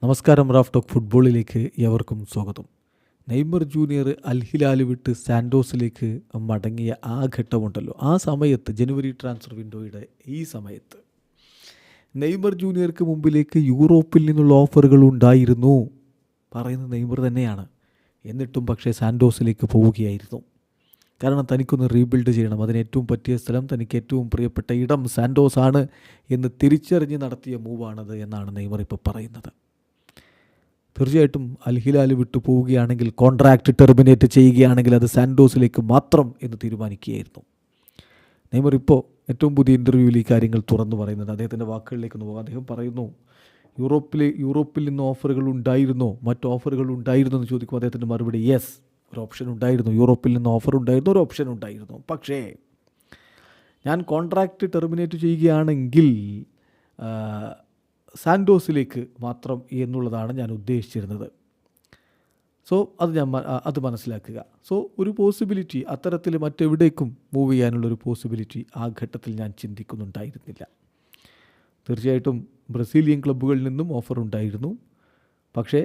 നമസ്കാരം. Raf talk ഫുട്ബോളിലേക്ക് എവർക്കും സ്വാഗതം. നെയ്മർ ജൂനിയർ അൽ ഹിലാൽ വിട്ട് സാൻഡോസിലേക്ക് മടങ്ങിയ ആ ഘട്ടമുണ്ടല്ലോ, ആ സമയത്ത് ജനുവരി ട്രാൻസ്ഫർ വിൻഡോയുടെ ഈ സമയത്ത് നെയ്മർ ജൂനിയർക്ക് മുമ്പിലേക്ക് യൂറോപ്പിൽ നിന്നുള്ള ഓഫറുകൾ ഉണ്ടായിരുന്നു. പറയുന്നത് നെയ്മർ തന്നെയാണ്. എന്നിട്ടും പക്ഷേ സാൻഡോസിലേക്ക് പോവുകയായിരുന്നു. കാരണം തനിക്കൊന്ന് റീബിൽഡ് ചെയ്യണം. അതിന് ഏറ്റവും പറ്റിയ സ്ഥലം, തനിക്ക് ഏറ്റവും പ്രിയപ്പെട്ട ഇടം സാൻഡോസ് ആണ് എന്ന് തിരിച്ചറിഞ്ഞ് നടത്തിയ മൂവാണത് എന്നാണ് നെയ്മർ ഇപ്പോൾ പറയുന്നത്. തീർച്ചയായിട്ടും അൽ ഹിലാൽ വിട്ടു പോവുകയാണെങ്കിൽ, കോൺട്രാക്റ്റ് ടെർമിനേറ്റ് ചെയ്യുകയാണെങ്കിൽ അത് സാൻഡോസിലേക്ക് മാത്രം എന്ന് തീരുമാനിക്കുകയായിരുന്നു നെയ്മർ. ഇപ്പോൾ ഏറ്റവും പുതിയ ഇൻ്റർവ്യൂവിൽ ഈ കാര്യങ്ങൾ തുറന്നു പറയുന്നത്. അദ്ദേഹത്തിൻ്റെ വാക്കുകളിലേക്കൊന്ന് പോകാം. അദ്ദേഹം പറയുന്നു, യൂറോപ്പിൽ നിന്ന് ഓഫറുകൾ ഉണ്ടായിരുന്നോ, മറ്റ് ഓഫറുകൾ ഉണ്ടായിരുന്നോ എന്ന് ചോദിക്കുമ്പോൾ അദ്ദേഹത്തിൻ്റെ മറുപടി യെസ്, ഒരു ഓപ്ഷൻ ഉണ്ടായിരുന്നു. യൂറോപ്പിൽ നിന്ന് ഓഫർ ഉണ്ടായിരുന്നു, ഒരു ഓപ്ഷൻ ഉണ്ടായിരുന്നു. പക്ഷേ ഞാൻ കോൺട്രാക്റ്റ് ടെർമിനേറ്റ് ചെയ്യുകയാണെങ്കിൽ സാൻഡോസിലേക്ക് മാത്രം എന്നുള്ളതാണ് ഞാൻ ഉദ്ദേശിച്ചിരുന്നത്. സോ അത് മനസ്സിലാക്കുക. സോ ഒരു പോസിബിലിറ്റി, അത്തരത്തിൽ മറ്റെവിടേക്കും മൂവ് ചെയ്യാനുള്ളൊരു പോസിബിലിറ്റി ആ ഘട്ടത്തിൽ ഞാൻ ചിന്തിക്കുന്നുണ്ടായിരുന്നില്ല. തീർച്ചയായിട്ടും ബ്രസീലിയൻ ക്ലബ്ബുകളിൽ നിന്നും ഓഫർ ഉണ്ടായിരുന്നു. പക്ഷേ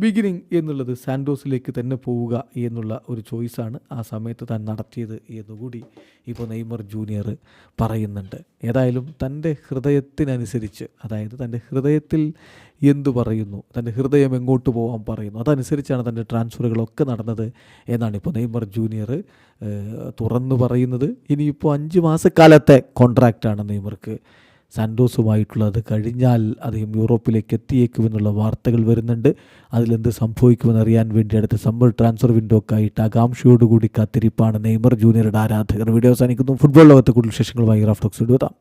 ബിഗിനിങ് എന്നുള്ളത് സാൻഡോസിലേക്ക് തന്നെ പോവുക എന്നുള്ള ഒരു ചോയ്സാണ് ആ സമയത്ത് താൻ നടത്തിയത് എന്നുകൂടി ഇപ്പോൾ നെയ്മർ ജൂനിയർ പറയുന്നുണ്ട്. ഏതായാലും തൻ്റെ ഹൃദയത്തിനനുസരിച്ച്, അതായത് തൻ്റെ ഹൃദയത്തിൽ എന്തു പറയുന്നു, തൻ്റെ ഹൃദയം എങ്ങോട്ട് പോകാൻ പറയുന്നു, അതനുസരിച്ചാണ് തൻ്റെ ട്രാൻസ്ഫറുകളൊക്കെ നടന്നത് എന്നാണ് ഇപ്പോൾ നെയ്മർ ജൂനിയർ തുറന്നു പറയുന്നത്. ഇനിയിപ്പോൾ 5 മാസക്കാലത്തെ കോൺട്രാക്റ്റാണ് നെയ്മർക്ക് സാൻഡോസുമായിട്ടുള്ളത്. കഴിഞ്ഞാൽ അദ്ദേഹം യൂറോപ്പിലേക്ക് എത്തിയേക്കുമെന്നുള്ള വാർത്തകൾ വരുന്നുണ്ട്. അതിലെന്ത് സംഭവിക്കുമെന്ന് അറിയാൻ വേണ്ടി അടുത്ത സമ്മർ ട്രാൻസ്ഫർ വിൻഡോക്കായിട്ട് ആകാംക്ഷയോടുകൂടി കാത്തിരിപ്പാണ് നെയ്മർ ജൂനിയറുടെ ആരാധകർ. വീഡിയോ അവസാനിക്കുന്നു. ഫുട്ബോൾ ലോകത്തെ കൂടുതൽ വിശേഷങ്ങളുമായി റാഫ് ടോക്സ് എത്താം.